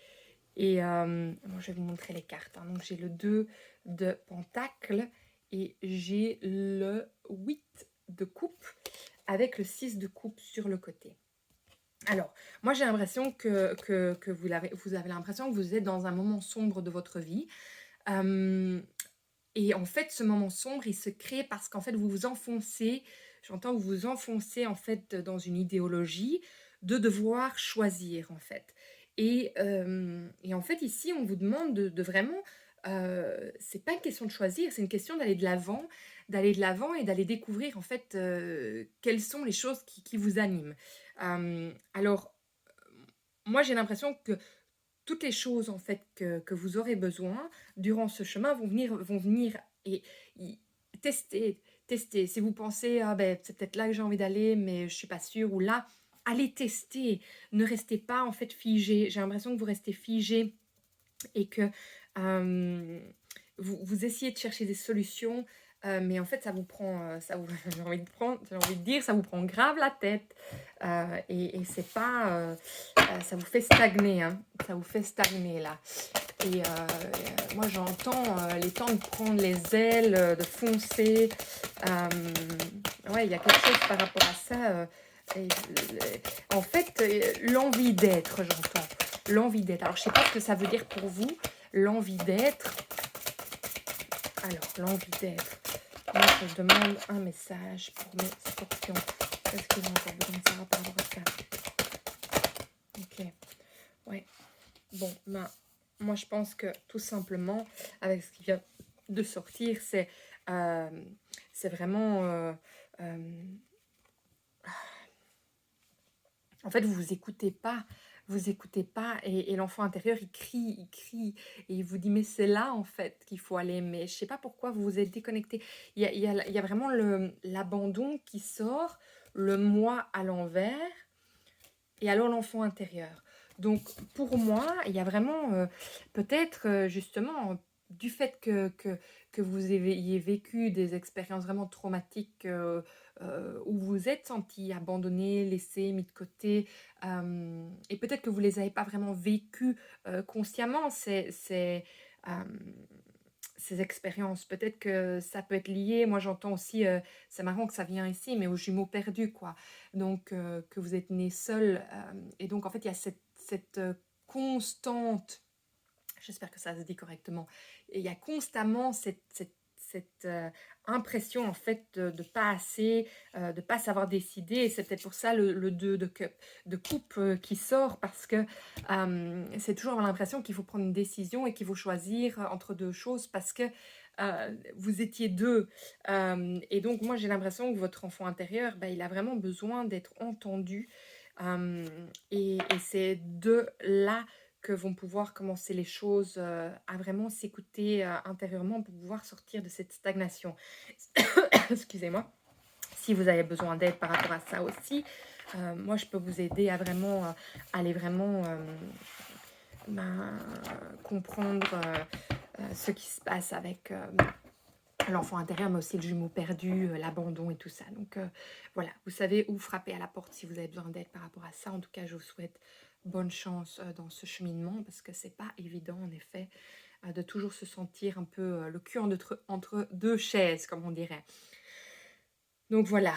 Et bon, je vais vous montrer les cartes. Hein. Donc, j'ai le 2 de Pentacle et j'ai le 8 de coupe avec le 6 de coupe sur le côté. Alors, moi j'ai l'impression que vous avez l'impression que vous êtes dans un moment sombre de votre vie. Et en fait, ce moment sombre, il se crée parce qu'en fait, vous vous enfoncez, j'entends que vous vous enfoncez en fait dans une idéologie de devoir choisir en fait. Et en fait, ici, on vous demande de vraiment, c'est pas une question de choisir, c'est une question d'aller de l'avant et d'aller découvrir en fait quelles sont les choses qui vous animent. Alors, moi, j'ai l'impression que toutes les choses en fait que vous aurez besoin durant ce chemin vont venir et tester, tester. Si vous pensez, ah ben, c'est peut-être là que j'ai envie d'aller, mais je suis pas sûre, ou là, allez tester. Ne restez pas en fait figé. J'ai l'impression que vous restez figé et que vous essayez de chercher des solutions, mais en fait, ça vous prend, j'ai envie de dire, ça vous prend grave la tête. Et c'est pas, ça vous fait stagner, hein, ça vous fait stagner là. Et moi, j'entends les temps de prendre les ailes, de foncer. Ouais, il y a quelque chose par rapport à ça. En fait, l'envie d'être, j'entends. L'envie d'être. Alors, je ne sais pas ce que ça veut dire pour vous, l'envie d'être. Alors, l'envie d'être. Moi, je demande un message pour mes scorpions. Qu'est-ce qu'ils ont encore besoin de savoir par rapport à ça? Ok. Ouais. Bon, ben, moi, je pense que tout simplement, avec ce qui vient de sortir, c'est vraiment... en fait, vous vous écoutez pas. Vous écoutez pas et l'enfant intérieur, il crie et il vous dit mais c'est là en fait qu'il faut aller. Mais je sais pas pourquoi vous vous êtes déconnecté. Il y a vraiment l'abandon qui sort, le moi à l'envers et alors l'enfant intérieur. Donc pour moi, il y a vraiment peut-être justement du fait que vous ayez vécu des expériences vraiment traumatiques où vous vous êtes senti abandonné, laissé, mis de côté, et peut-être que vous ne les avez pas vraiment vécues consciemment, ces expériences. Peut-être que ça peut être lié, moi j'entends aussi, c'est marrant que ça vient ici, mais aux jumeaux perdus, quoi. Donc, que vous êtes né seul. Et donc, en fait, il y a cette constante, j'espère que ça se dit correctement, et il y a constamment cette impression en fait de pas assez, de pas savoir décider, et c'est peut-être pour ça le 2 de coupe qui sort, parce que c'est toujours avoir l'impression qu'il faut prendre une décision et qu'il faut choisir entre deux choses, parce que vous étiez 2, et donc moi, j'ai l'impression que votre enfant intérieur, bah, il a vraiment besoin d'être entendu, hem et c'est de là que vont pouvoir commencer les choses, à vraiment s'écouter, intérieurement pour pouvoir sortir de cette stagnation. Excusez-moi. Si vous avez besoin d'aide par rapport à ça aussi, moi je peux vous aider à vraiment, aller vraiment, ben, comprendre, ce qui se passe avec, l'enfant intérieur, mais aussi le jumeau perdu, l'abandon et tout ça. Donc voilà, vous savez où frapper à la porte si vous avez besoin d'aide par rapport à ça. En tout cas, je vous souhaite bonne chance, dans ce cheminement parce que c'est pas évident en effet, de toujours se sentir un peu, le cul entre 2 chaises comme on dirait. Donc voilà,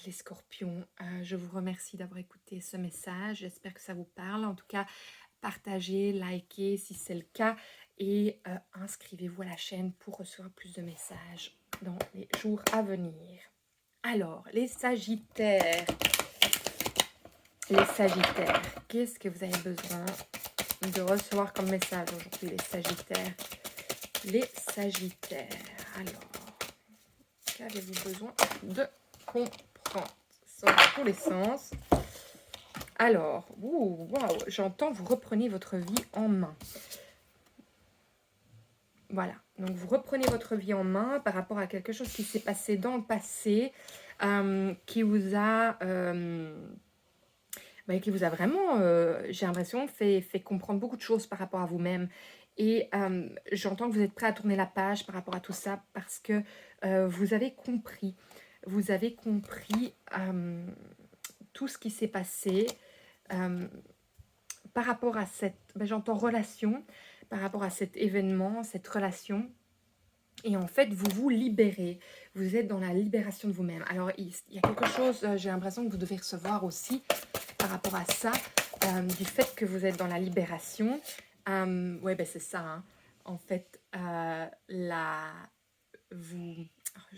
les scorpions, je vous remercie d'avoir écouté ce message. J'espère que ça vous parle. En tout cas, partagez, likez si c'est le cas et inscrivez-vous à la chaîne pour recevoir plus de messages dans les jours à venir. Alors, les Sagittaires, qu'est-ce que vous avez besoin de recevoir comme message aujourd'hui, les Sagittaires? Les Sagittaires, alors, qu'avez-vous besoin de comprendre? Ça sort dans tous les sens. Alors, waouh, j'entends vous reprenez votre vie en main. Voilà, donc vous reprenez votre vie en main par rapport à quelque chose qui s'est passé dans le passé, qui vous a vraiment, j'ai l'impression, fait comprendre beaucoup de choses par rapport à vous-même. Et j'entends que vous êtes prêt à tourner la page par rapport à tout ça parce que vous avez compris. Vous avez compris tout ce qui s'est passé par rapport à cette, j'entends relation, par rapport à cet événement, cette relation. Et en fait, vous vous libérez. Vous êtes dans la libération de vous-même. Alors, il y a quelque chose, j'ai l'impression que vous devez recevoir aussi par rapport à ça, du fait que vous êtes dans la libération. Ouais, ben c'est ça. Hein. En fait, je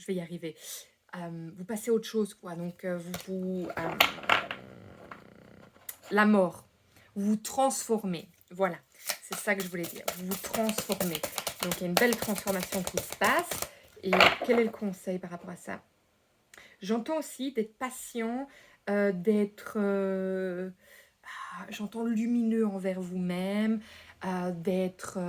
vais y arriver. Vous passez à autre chose, quoi. Donc, la mort. Vous vous transformez. Voilà, c'est ça que je voulais dire. Vous vous transformez. Donc, il y a une belle transformation qui se passe. Et quel est le conseil par rapport à ça? J'entends aussi d'être patient, d'être... j'entends lumineux envers vous-même, d'être...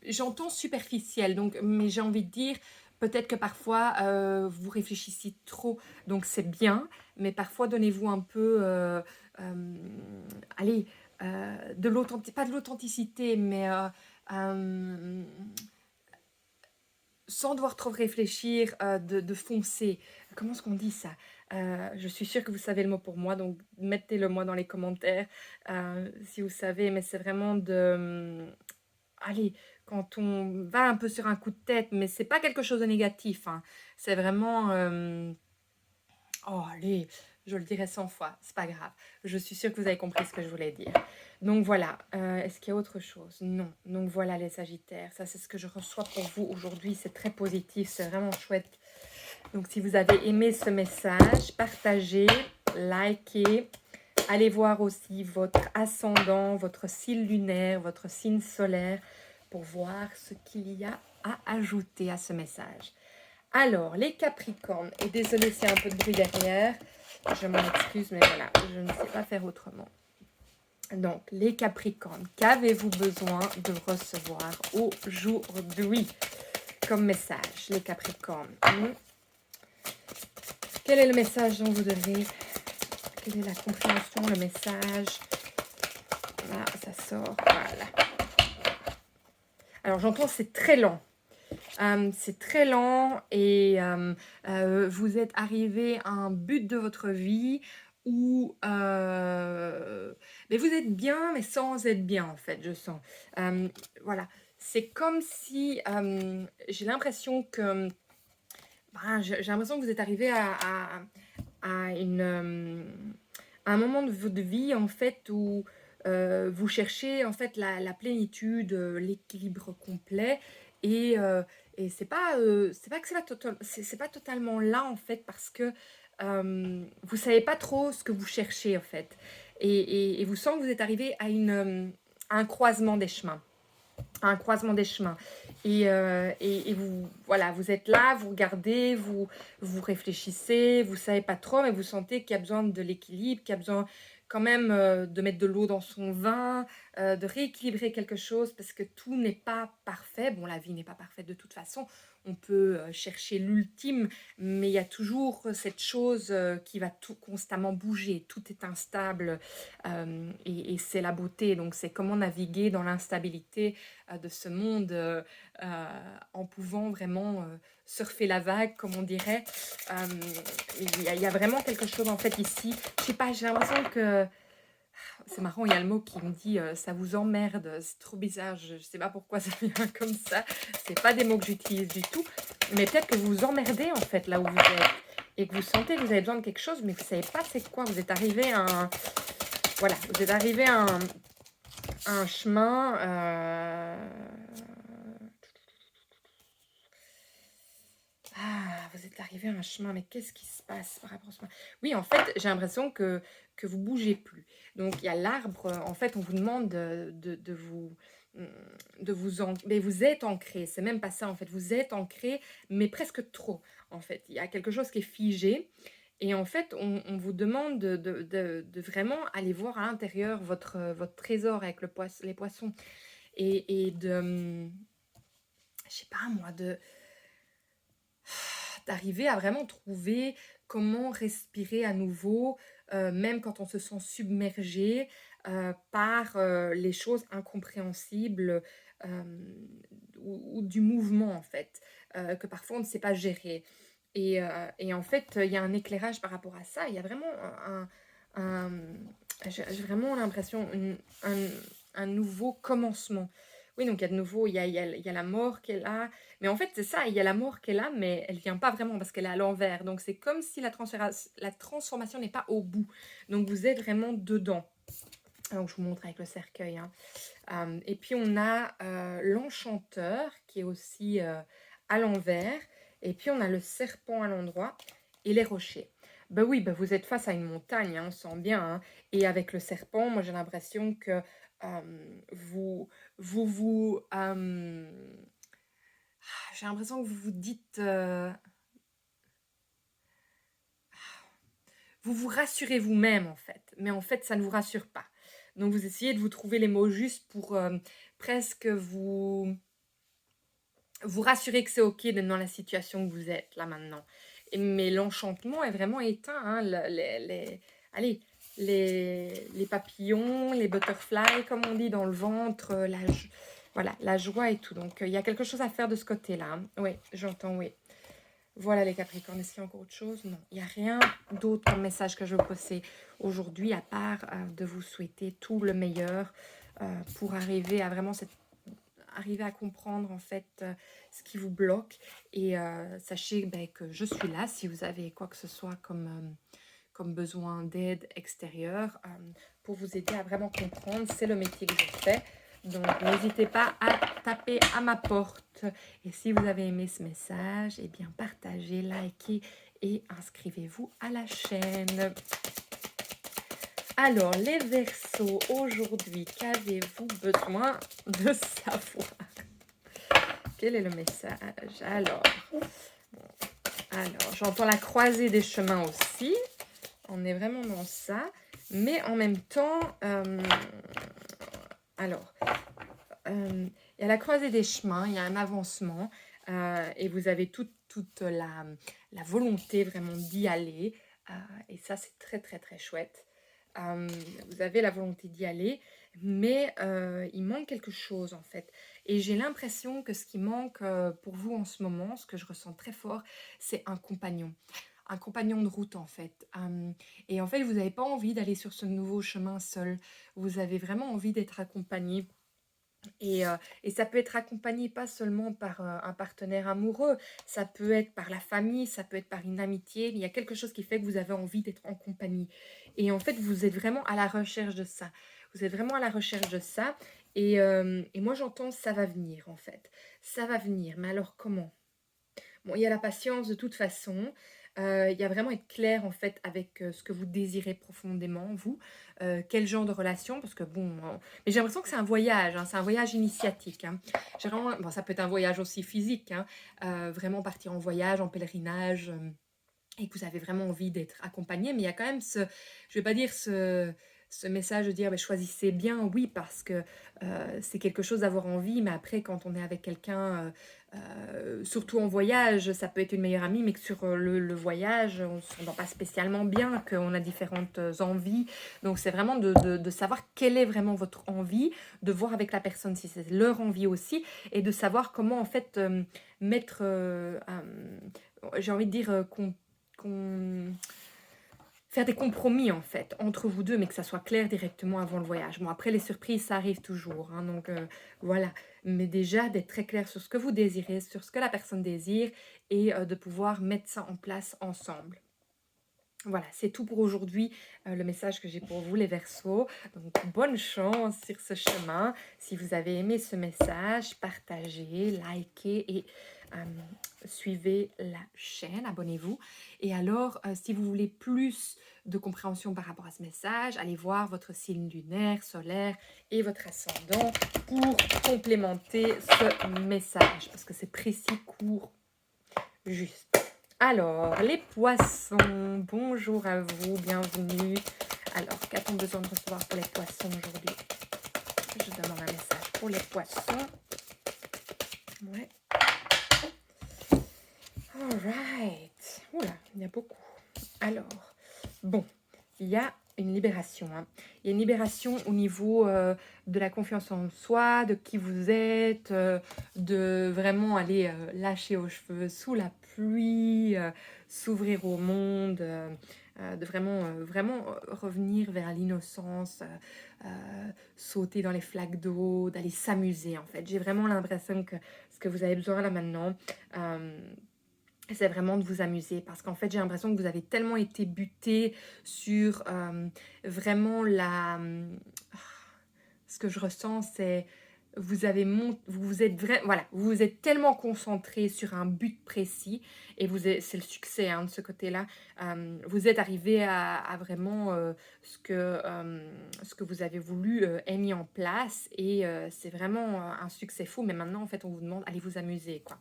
j'entends superficiel, donc, mais j'ai envie de dire, peut-être que parfois, vous réfléchissez trop, donc c'est bien, mais parfois, donnez-vous un peu, allez, pas de l'authenticité, mais sans devoir trop réfléchir, de foncer. Comment est-ce qu'on dit ça? Je suis sûre que vous savez le mot pour moi, donc mettez-le moi dans les commentaires si vous savez, mais c'est vraiment de... allez, quand on va un peu sur un coup de tête, mais c'est pas quelque chose de négatif, hein. C'est vraiment... oh, allez, je le dirai 100 fois, c'est pas grave. Je suis sûre que vous avez compris ce que je voulais dire. Donc voilà, est-ce qu'il y a autre chose? Non. Donc voilà les Sagittaires, ça c'est ce que je reçois pour vous aujourd'hui, c'est très positif, c'est vraiment chouette. Donc si vous avez aimé ce message, partagez, likez, allez voir aussi votre ascendant, votre signe lunaire, votre signe solaire pour voir ce qu'il y a à ajouter à ce message. Alors, les Capricornes, et désolé s'il y a un peu de bruit derrière, je m'en excuse, mais voilà, je ne sais pas faire autrement. Donc, les Capricornes, qu'avez-vous besoin de recevoir aujourd'hui comme message, les Capricornes? Quel est le message dont vous devez... Quelle est la compréhension, le message? Là, ça sort, voilà. Alors, j'entends c'est très lent. C'est très lent et vous êtes arrivé à un but de votre vie où mais vous êtes bien, mais sans être bien, en fait, je sens. Voilà, c'est comme si j'ai l'impression que... j'ai l'impression que vous êtes arrivé à un moment de votre vie, en fait, où vous cherchez, en fait, la plénitude, l'équilibre complet. Et c'est pas que c'est pas totalement là, en fait, parce que vous savez pas trop ce que vous cherchez, en fait. Et vous sentez que vous êtes arrivé à un croisement des chemins. à un croisement des chemins. Et vous, voilà, vous êtes là, vous regardez, vous réfléchissez, vous savez pas trop, mais vous sentez qu'il y a besoin de l'équilibre, qu'il y a besoin quand même de mettre de l'eau dans son vin, de rééquilibrer quelque chose, parce que tout n'est pas parfait. Bon, la vie n'est pas parfaite de toute façon. On peut chercher l'ultime, mais il y a toujours cette chose qui va tout constamment bouger. Tout est instable et c'est la beauté. Donc, c'est comment naviguer dans l'instabilité de ce monde en pouvant vraiment surfer la vague, comme on dirait. Euh, il y a vraiment quelque chose en fait ici. Je sais pas, j'ai l'impression que c'est marrant, il y a le mot qui me dit ça vous emmerde, c'est trop bizarre, je sais pas pourquoi ça vient comme ça. C'est pas des mots que j'utilise du tout, mais peut-être que vous vous emmerdez en fait là où vous êtes et que vous sentez que vous avez besoin de quelque chose, mais vous savez pas c'est quoi. Vous êtes arrivé à un, voilà, vous êtes arrivé à un chemin. Ah, vous êtes arrivé à un chemin, mais qu'est-ce qui se passe par rapport à ce chemin? Oui, en fait, j'ai l'impression que vous bougez plus. Donc, il y a l'arbre, en fait, on vous demande de vous... hum, mais vous êtes ancré, c'est même pas ça en fait, vous êtes ancré, mais presque trop en fait. Il y a quelque chose qui est figé et en fait, on vous demande de vraiment aller voir à l'intérieur votre trésor avec les poissons et je sais pas moi, d'arriver à vraiment trouver comment respirer à nouveau, même quand on se sent submergé par les choses incompréhensibles ou du mouvement en fait, que parfois on ne sait pas gérer. Et en fait, il y a un éclairage par rapport à ça. Il y a vraiment un- j'ai vraiment l'impression un nouveau commencement. Oui, donc il y a de nouveau, il y a la mort qui est là, mais en fait, c'est ça, il y a la mort qui est là, mais elle vient pas vraiment parce qu'elle est à l'envers. Donc, c'est comme si la transformation n'est pas au bout. Donc, vous êtes vraiment dedans. Donc, je vous montre avec le cercueil, hein. Et puis, on a l'enchanteur qui est aussi à l'envers. Et puis, on a le serpent à l'endroit et les rochers. Ben oui, ben vous êtes face à une montagne, hein, on sent bien, hein. Et avec le serpent, moi, j'ai l'impression que j'ai l'impression que vous vous dites... vous vous rassurez vous-même en fait, mais en fait ça ne vous rassure pas. Donc vous essayez de vous trouver les mots justes pour presque vous rassurer que c'est ok d'être dans la situation que vous êtes là maintenant. Mais l'enchantement est vraiment éteint, hein. Allez, les papillons, les butterflies comme on dit dans le ventre, voilà, la joie et tout. Donc il y a quelque chose à faire de ce côté-là, hein. Oui, j'entends, oui. Voilà les Capricornes, est-ce qu'il y a encore autre chose? Non, il n'y a rien d'autre comme message que je veux passer aujourd'hui à part de vous souhaiter tout le meilleur pour arriver à vraiment arriver à comprendre en fait ce qui vous bloque et sachez ben, que je suis là si vous avez quoi que ce soit comme besoin d'aide extérieure pour vous aider à vraiment comprendre. C'est le métier que je fais. Donc, n'hésitez pas à taper à ma porte. Et si vous avez aimé ce message, eh bien, partagez, likez et inscrivez-vous à la chaîne. Alors, les Verseaux, aujourd'hui, qu'avez-vous besoin de savoir? Quel est le message? Alors, j'entends la croisée des chemins aussi. On est vraiment dans ça. Mais en même temps, il y a la croisée des chemins, il y a un avancement et vous avez toute la volonté vraiment d'y aller. Et ça, c'est très, très, très chouette. Vous avez la volonté d'y aller, mais il manque quelque chose en fait. Et j'ai l'impression que ce qui manque pour vous en ce moment, ce que je ressens très fort, c'est un compagnon. Un compagnon de route en fait. Et en fait, vous n'avez pas envie d'aller sur ce nouveau chemin seul. Vous avez vraiment envie d'être accompagné. Et ça peut être accompagné pas seulement par un partenaire amoureux, ça peut être par la famille, ça peut être par une amitié, mais il y a quelque chose qui fait que vous avez envie d'être en compagnie. Et en fait, vous êtes vraiment à la recherche de ça. Vous êtes vraiment à la recherche de ça. Et moi, j'entends ça va venir, en fait. Ça va venir. Mais alors, comment? Bon, il y a la patience de toute façon. Il y a vraiment être clair en fait avec, ce que vous désirez profondément vous, quel genre de relation parce que bon, mais j'ai l'impression que c'est un voyage, hein, c'est un voyage initiatique, hein. J'ai vraiment bon ça peut être un voyage aussi physique, hein, vraiment partir en voyage, en pèlerinage, et que vous avez vraiment envie d'être accompagné, mais il y a quand même ce je vais pas dire ce message de dire: «Beh, choisissez bien», oui, parce que, c'est quelque chose d'avoir envie, mais après quand on est avec quelqu'un, surtout en voyage, ça peut être une meilleure amie, mais que sur, le voyage, on ne s'entend pas spécialement bien, qu'on a différentes, envies. Donc c'est vraiment de savoir quelle est vraiment votre envie, de voir avec la personne si c'est leur envie aussi et de savoir comment en fait, mettre, j'ai envie de dire, qu'on faire des compromis en fait entre vous deux, mais que ça soit clair directement avant le voyage. Bon, après les surprises, ça arrive toujours, hein, donc voilà. Mais déjà d'être très clair sur ce que vous désirez, sur ce que la personne désire et de pouvoir mettre ça en place ensemble. Voilà, c'est tout pour aujourd'hui, le message que j'ai pour vous les Verseaux. Donc bonne chance sur ce chemin. Si vous avez aimé ce message, partagez, likez et suivez la chaîne, abonnez-vous. Et alors, si vous voulez plus de compréhension par rapport à ce message, allez voir votre signe lunaire, solaire et votre ascendant pour complémenter ce message. Parce que c'est précis, court, juste. Alors, les poissons, bonjour à vous, bienvenue. Alors, qu'a-t-on besoin de recevoir pour les poissons aujourd'hui? Je demande un message pour les poissons. Ouais. Alright. Oula, il y a beaucoup. Alors, bon, il y a une libération, hein. Il y a une libération au niveau de la confiance en soi, de qui vous êtes, de vraiment aller lâcher aux cheveux sous la pluie, s'ouvrir au monde, de vraiment revenir vers l'innocence, sauter dans les flaques d'eau, d'aller s'amuser en fait. J'ai vraiment l'impression que ce que vous avez besoin là maintenant, c'est vraiment de vous amuser parce qu'en fait j'ai l'impression que vous avez tellement été buté sur vraiment ce que je ressens c'est vous avez vous êtes voilà, vous vous êtes tellement concentré sur un but précis et c'est le succès hein, de ce côté-là. Vous êtes arrivé à vraiment ce que vous avez voulu est mis en place et c'est vraiment un succès fou. Mais maintenant en fait on vous demande allez vous amuser quoi.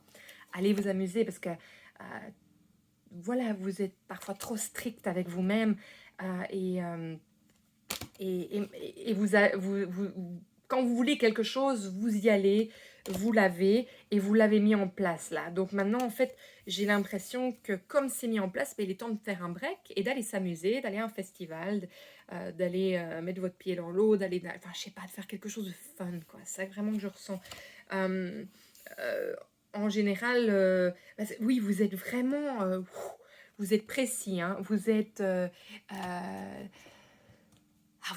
Allez vous amuser parce que voilà, vous êtes parfois trop strict avec vous-même et quand vous voulez quelque chose, vous y allez, vous l'avez et vous l'avez mis en place là. Donc maintenant, en fait, j'ai l'impression que comme c'est mis en place, il est temps de faire un break et d'aller s'amuser, d'aller à un festival, d'aller mettre votre pied dans l'eau, enfin, je sais pas, de faire quelque chose de fun, quoi. C'est ça vraiment que je ressens. Euh, euh, En général, oui, vous êtes vraiment, vous êtes précis, hein, vous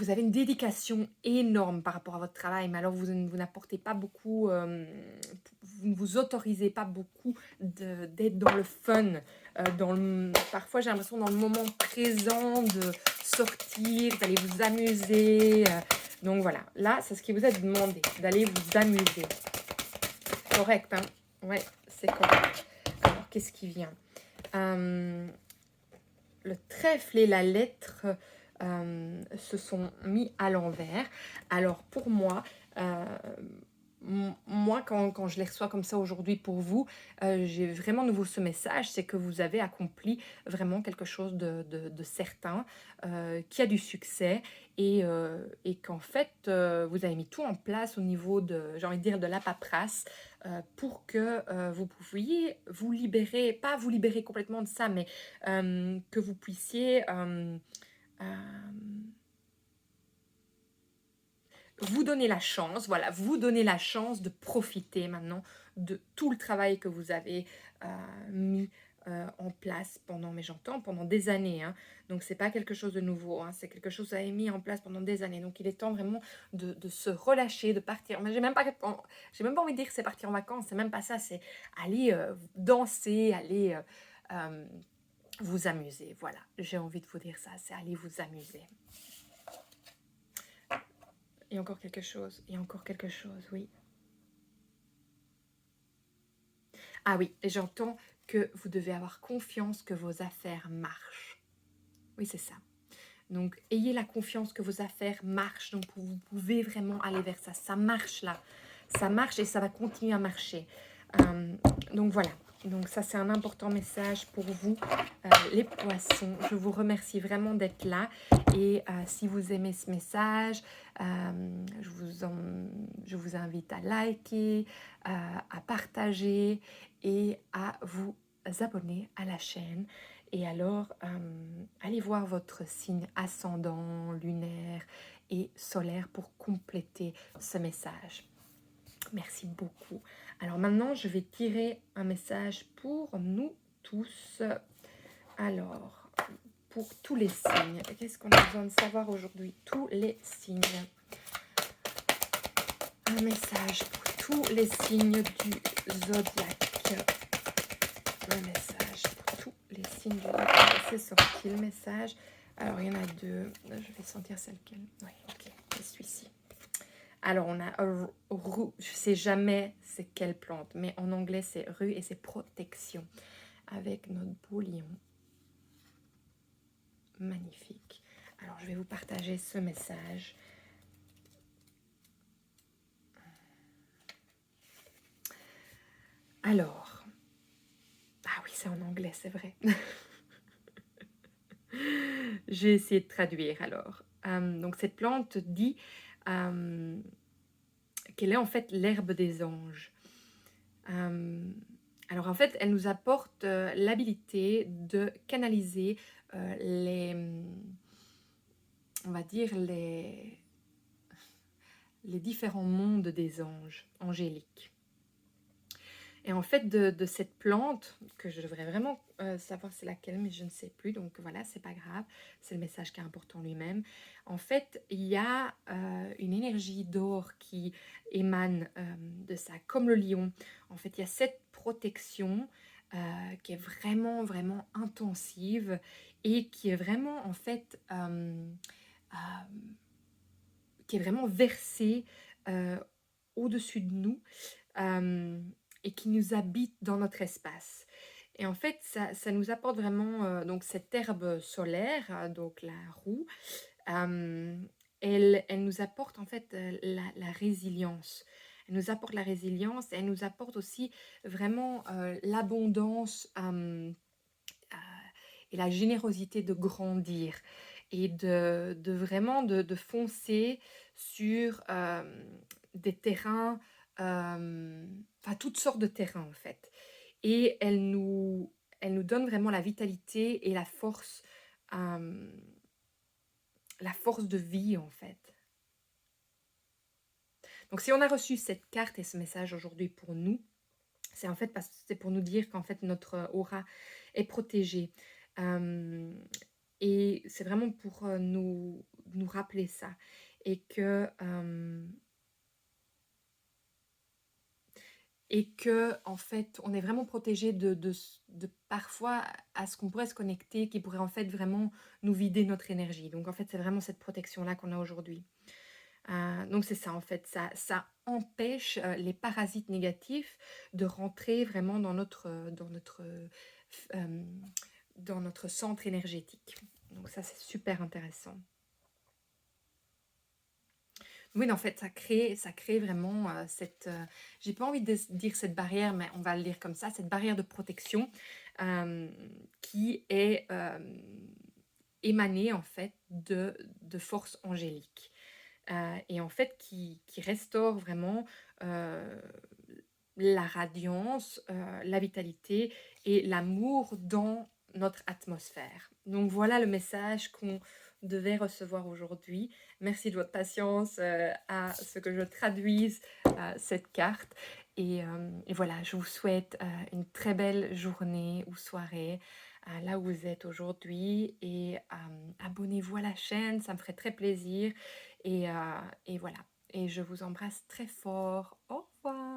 avez une dédication énorme par rapport à votre travail, mais alors vous n'apportez pas beaucoup, vous ne vous autorisez pas beaucoup d'être dans le fun, parfois j'ai l'impression dans le moment présent de sortir, d'aller vous amuser. Donc voilà, là c'est ce qui vous est demandé, d'aller vous amuser. Correct, hein? Ouais, c'est correct. Alors, qu'est-ce qui vient? Le trèfle et la lettre se sont mis à l'envers. Alors, pour moi, moi quand je les reçois comme ça aujourd'hui pour vous, j'ai vraiment de vous ce message, c'est que vous avez accompli vraiment quelque chose de certain, qui a du succès et qu'en fait, vous avez mis tout en place au niveau de, j'ai envie de dire, de la paperasse pour que vous pouviez vous libérer, pas vous libérer complètement de ça, mais que vous puissiez euh, vous donner la chance, voilà, vous donner la chance de profiter maintenant de tout le travail que vous avez mis en place pendant, mais j'entends, pendant des années. Hein. Donc, c'est pas quelque chose de nouveau, hein, c'est quelque chose que vous avez mis en place pendant des années. Donc, il est temps vraiment de se relâcher, de partir. Mais j'ai même pas envie de dire que c'est partir en vacances, c'est même pas ça, c'est aller danser, aller vous amuser. Voilà, j'ai envie de vous dire ça, c'est aller vous amuser. Et encore quelque chose, oui. Ah oui, et j'entends que vous devez avoir confiance que vos affaires marchent. Oui, c'est ça. Donc, ayez la confiance que vos affaires marchent. Donc, vous pouvez vraiment aller vers ça. Ça marche là. Ça marche et ça va continuer à marcher. Donc, voilà. Donc, ça, c'est un important message pour vous, les poissons. Je vous remercie vraiment d'être là. Et si vous aimez ce message, je vous invite à liker, à partager et à vous abonner à la chaîne. Et alors, allez voir votre signe ascendant, lunaire et solaire pour compléter ce message. Merci beaucoup. Alors maintenant, je vais tirer un message pour nous tous. Alors, pour tous les signes, qu'est-ce qu'on a besoin de savoir aujourd'hui? Tous les signes. Un message pour tous les signes du zodiaque. Un message pour tous les signes du zodiaque. C'est sorti le message. Alors, il y en a deux. Je vais sentir celle qu'elle. Oui, ok, c'est celui-ci. Alors, on a rue. Je ne sais jamais c'est quelle plante, mais en anglais, c'est rue et c'est protection. Avec notre beau lion. Magnifique. Alors, je vais vous partager ce message. Alors, ah oui, c'est en anglais, c'est vrai. J'ai essayé de traduire alors. Donc, cette plante dit qu'elle est en fait l'herbe des anges. Alors, en fait, elle nous apporte l'habilité de canaliser on va dire, les différents mondes des anges angéliques. Et en fait, de cette plante, que je devrais vraiment savoir c'est laquelle, mais je ne sais plus, donc voilà, c'est pas grave, c'est le message qui est important lui-même. En fait, il y a une énergie d'or qui émane de ça, comme le lion. En fait, il y a cette protection qui est vraiment, vraiment intensive et qui est vraiment, en fait, qui est vraiment versée au-dessus de nous. Et qui nous habite dans notre espace. Et en fait, ça nous apporte vraiment donc cette herbe solaire, donc la roue, elle nous apporte en fait la résilience. Elle nous apporte la résilience et elle nous apporte aussi vraiment l'abondance et la générosité de grandir et de vraiment de foncer sur des terrains, enfin toutes sortes de terrains en fait. Et elle nous donne vraiment la vitalité et la force de vie en fait. Donc si on a reçu cette carte et ce message aujourd'hui pour nous, c'est en fait parce que c'est pour nous dire qu'en fait notre aura est protégée. Et c'est vraiment pour nous rappeler ça. Et que en fait, on est vraiment protégé de parfois à ce qu'on pourrait se connecter, qui pourrait en fait vraiment nous vider notre énergie. Donc en fait, c'est vraiment cette protection-là qu'on a aujourd'hui. Donc c'est ça en fait, ça empêche les parasites négatifs de rentrer vraiment dans notre centre énergétique. Donc ça c'est super intéressant. Oui, en fait, ça crée vraiment cette... j'ai pas envie de dire cette barrière, mais on va le dire comme ça, cette barrière de protection qui est émanée en fait de forces angéliques. Et en fait qui restaure vraiment la radiance, la vitalité et l'amour dans notre atmosphère. Donc voilà le message qu'on devait recevoir aujourd'hui. Merci de votre patience à ce que je traduise cette carte. Et voilà, je vous souhaite une très belle journée ou soirée là où vous êtes aujourd'hui. Et abonnez-vous à la chaîne, ça me ferait très plaisir. Et voilà. Et je vous embrasse très fort. Au revoir.